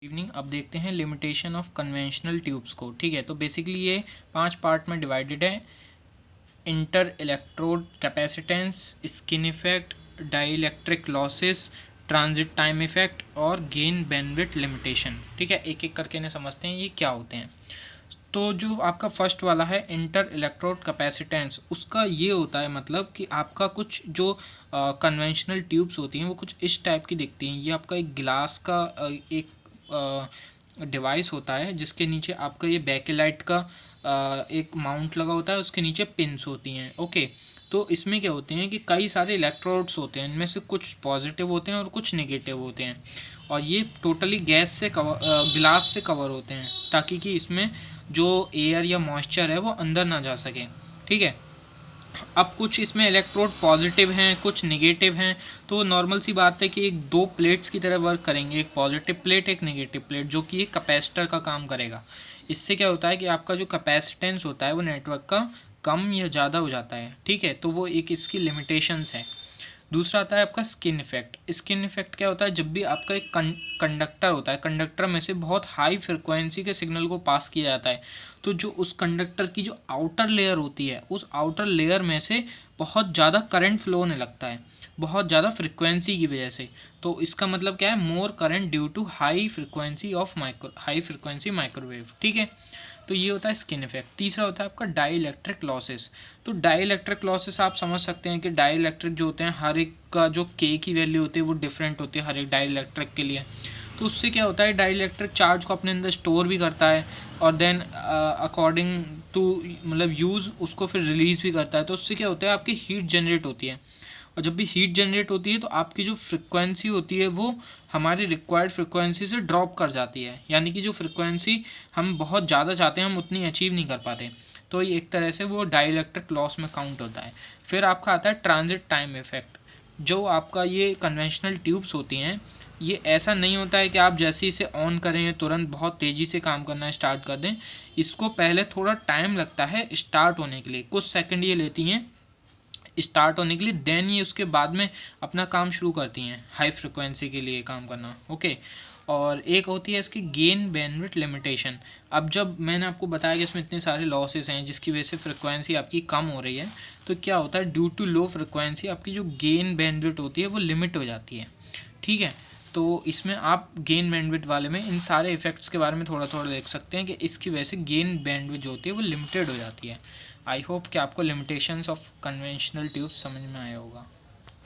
Evening अब देखते हैं लिमिटेशन ऑफ कन्वेंशनल ट्यूब्स को। ठीक है, तो बेसिकली ये 5 पार्ट में डिवाइडेड है। Inter electrode capacitance, skin effect, dielectric losses, transit time effect और गेन बैंडविड्थ लिमिटेशन। ठीक है, एक एक करके इन्हें समझते हैं ये क्या होते हैं। तो जो आपका फर्स्ट वाला है इंटर इलेक्ट्रोड कैपेसिटेंस, उसका ये होता है मतलब कि आपका कुछ जो कन्वेंशनल ट्यूब्स होती हैं वो कुछ इस टाइप की दिखती हैं। ये आपका एक ग्लास का एक डिवाइस होता है जिसके नीचे आपका ये बैकेलाइट का एक माउंट लगा होता है, उसके नीचे पिन्स होती हैं। ओके, तो इसमें क्या होते हैं कि कई सारे इलेक्ट्रोड्स होते हैं, इनमें से कुछ पॉजिटिव होते हैं और कुछ नेगेटिव होते हैं, और ये टोटली गैस से कवर ग्लास से कवर होते हैं ताकि कि इसमें जो एयर या मॉइस्चर है वो अंदर ना जा सके। ठीक है, अब कुछ इसमें इलेक्ट्रोड पॉजिटिव हैं, कुछ नेगेटिव हैं, तो नॉर्मल सी बात है कि एक दो प्लेट्स की तरह वर्क करेंगे, एक पॉजिटिव प्लेट एक नेगेटिव प्लेट, जो कि एक कैपेसिटर का काम करेगा। इससे क्या होता है कि आपका जो कैपेसिटेंस होता है वो नेटवर्क का कम या ज़्यादा हो जाता है। ठीक है, तो वो एक इसकी लिमिटेशंस है। दूसरा आता है आपका स्किन इफेक्ट। स्किन इफेक्ट क्या होता है, जब भी आपका एक कंडक्टर होता है, कंडक्टर में से बहुत हाई फ्रिक्वेंसी के सिग्नल को पास किया जाता है, तो जो उस कंडक्टर की जो आउटर लेयर होती है, उस आउटर लेयर में से बहुत ज़्यादा करंट फ्लो होने लगता है, बहुत ज़्यादा फ्रिक्वेंसी की वजह से। तो इसका मतलब क्या है, more current due to high frequency microwave. ठीक है, तो ये होता है स्किन इफेक्ट। तीसरा होता है आपका डाइलेक्ट्रिक लॉसेस। तो डाइलेक्ट्रिक लॉसेस आप समझ सकते हैं कि डाइलेक्ट्रिक जो होते हैं, हर एक का जो के की वैल्यू होती है वो डिफरेंट होती है हर एक डाइलेक्ट्रिक के लिए। तो उससे क्या होता है, डाइलेक्ट्रिक चार्ज को अपने अंदर स्टोर भी करता है और देन अकॉर्डिंग टू मतलब यूज़ उसको फिर रिलीज़ भी करता है। तो उससे क्या होता है, आपकी हीट जनरेट होती है, और जब भी हीट जनरेट होती है तो आपकी जो फ्रिक्वेंसी होती है वो हमारी रिक्वायर्ड फ्रिक्वेंसी से ड्रॉप कर जाती है, यानी कि जो फ्रिक्वेंसी हम बहुत ज़्यादा चाहते हैं हम उतनी अचीव नहीं कर पाते। तो ये एक तरह से वो डाइलेक्ट्रिक लॉस में काउंट होता है। फिर आपका आता है ट्रांजिट टाइम इफेक्ट। जो आपका ये कन्वेंशनल ट्यूब्स होती हैं, ये ऐसा नहीं होता है कि आप जैसे इसे ऑन करें तुरंत बहुत तेज़ी से काम करना स्टार्ट कर दें। इसको पहले थोड़ा टाइम लगता है स्टार्ट होने के लिए, कुछ सेकंड ये लेती हैं स्टार्ट होने के लिए, देन ये उसके बाद में अपना काम शुरू करती हैं हाई फ्रिक्वेंसी के लिए काम करना। ओके, और एक होती है इसकी गेन बैंडविड्थ लिमिटेशन। अब जब मैंने आपको बताया कि इसमें इतने सारे लॉसेस हैं जिसकी वजह से फ्रिक्वेंसी आपकी कम हो रही है, तो क्या होता है, ड्यू टू लो फ्रिक्वेंसी आपकी जो गेन बैंडविड्थ होती है वो लिमिट हो जाती है। ठीक है, तो इसमें आप गेन बैंडविड्थ वाले में इन सारे इफेक्ट्स के बारे में थोड़ा थोड़ा देख सकते हैं कि इसकी वजह से गेन बैंडविड्थ जो होती है वो लिमिटेड हो जाती है। आई होप कि आपको लिमिटेशंस ऑफ कन्वेंशनल ट्यूब्स समझ में आया होगा।